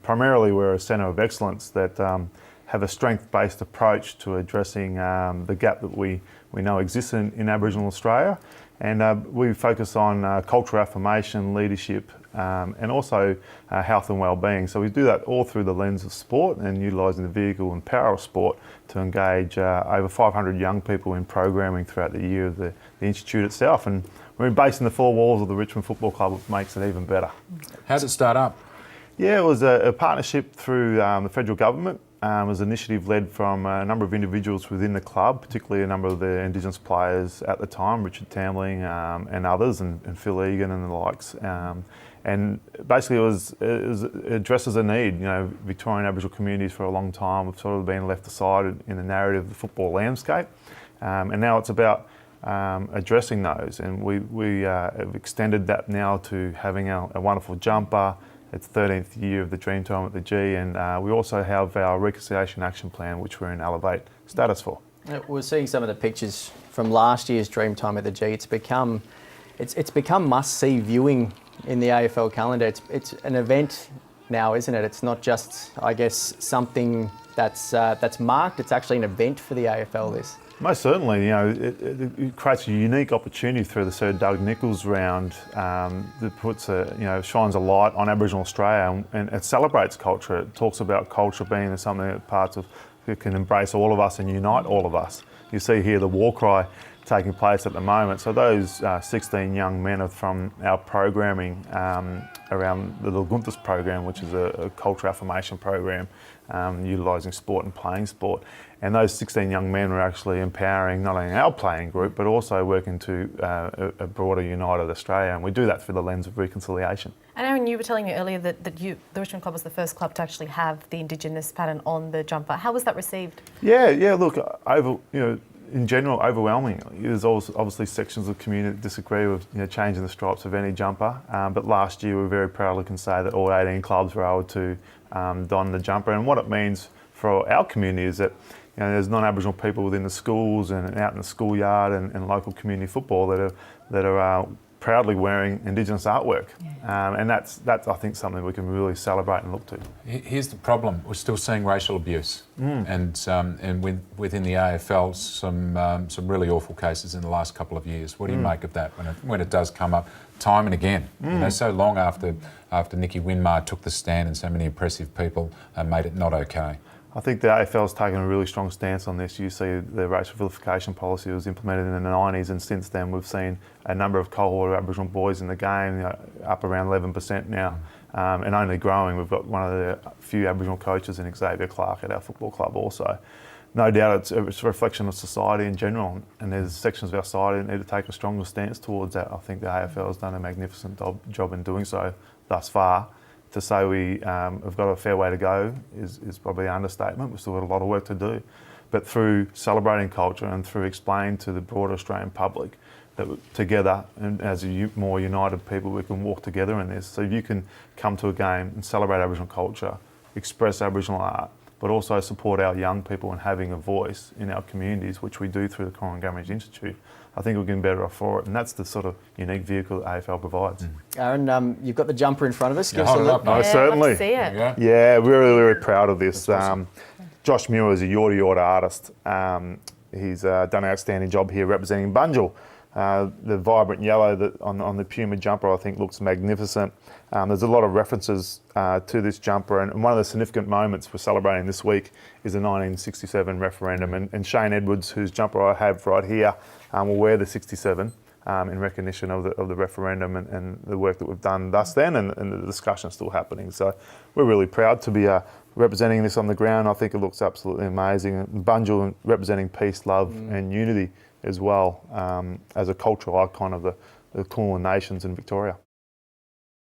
primarily we're a centre of excellence that have a strength-based approach to addressing the gap that we know exists in Aboriginal Australia. And we focus on cultural affirmation, leadership, and also health and well-being. So we do that all through the lens of sport and utilising the vehicle and power of sport to engage over 500 young people in programming throughout the year of the Institute itself. And we're based in the four walls of the Richmond Football Club, which makes it even better. How did it start up? Yeah, it was a partnership through the federal government. It was an initiative led from a number of individuals within the club, particularly a number of the Indigenous players at the time, Richard Tambling and others, and Phil Egan and the likes. And basically it addresses a need. You know, Victorian Aboriginal communities for a long time have sort of been left aside in the narrative of the football landscape. And now it's about addressing those. And we have extended that now to having a wonderful jumper. It's 13th year of the Dreamtime at the G, and we also have our Reconciliation Action Plan, which we're in Elevate status for. We're seeing some of the pictures from last year's Dreamtime at the G. It's become must-see viewing in the AFL calendar. It's an event now, isn't it? It's not just, I guess, something that's marked. It's actually an event for the AFL. This. Most certainly, you know, it creates a unique opportunity through the Sir Doug Nicholls round that puts shines a light on Aboriginal Australia and it celebrates culture. It talks about culture being something that can embrace all of us and unite all of us. You see here the war cry taking place at the moment. So those 16 young men are from our programming around the Lagunthas program, which is a culture affirmation program utilising sport and playing sport. And those 16 young men were actually empowering not only our playing group, but also working to a broader united Australia. And we do that through the lens of reconciliation. And Aaron, you were telling me earlier that the Richmond Club was the first club to actually have the Indigenous pattern on the jumper. How was that received? Yeah. Look, in general, overwhelming. There's obviously sections of the community that disagree with changing the stripes of any jumper. But last year, we very proudly can say that all 18 clubs were able to don the jumper. And what it means for our community is that there's non-Aboriginal people within the schools and out in the schoolyard and local community football that are proudly wearing Indigenous artwork. And that's I think something we can really celebrate and look to. Here's the problem: we're still seeing racial abuse, and within the AFL, some really awful cases in the last couple of years. What do you make of that when it does come up time and again? So long after Nicky Winmar took the stand and so many impressive people made it not okay. I think the AFL's taken a really strong stance on this. You see the racial vilification policy was implemented in the 90s, and since then we've seen a number of cohort of Aboriginal boys in the game, up around 11% now, and only growing. We've got one of the few Aboriginal coaches in Xavier Clark at our football club also. No doubt it's a reflection of society in general, and there's sections of our society that need to take a stronger stance towards that. I think the AFL has done a magnificent job in doing so thus far. To say we have got a fair way to go is probably an understatement. We've still got a lot of work to do. But through celebrating culture and through explaining to the broader Australian public that together and as a more united people we can walk together in this. So you can come to a game and celebrate Aboriginal culture, express Aboriginal art, but also support our young people and having a voice in our communities, which we do through the Korin Gamadji Institute. I think we're getting better off for it, and that's the sort of unique vehicle that AFL provides. Aaron, you've got the jumper in front of us. Give us a look. No, certainly. Love to see it. Yeah, we're really, really proud of this. Awesome. Josh Muir is a Yorta artist. He's done an outstanding job here representing Bunjil. The vibrant yellow on the Puma jumper, I think, looks magnificent. There's a lot of references to this jumper, and one of the significant moments we're celebrating this week is the 1967 referendum. And Shane Edwards, whose jumper I have right here, will wear the 67 in recognition of the referendum and the work that we've done thus then, and the discussion still happening. So we're really proud to be representing this on the ground. I think it looks absolutely amazing. Bunjil representing peace, love and unity as well, as a cultural icon of the Kulin Nations in Victoria.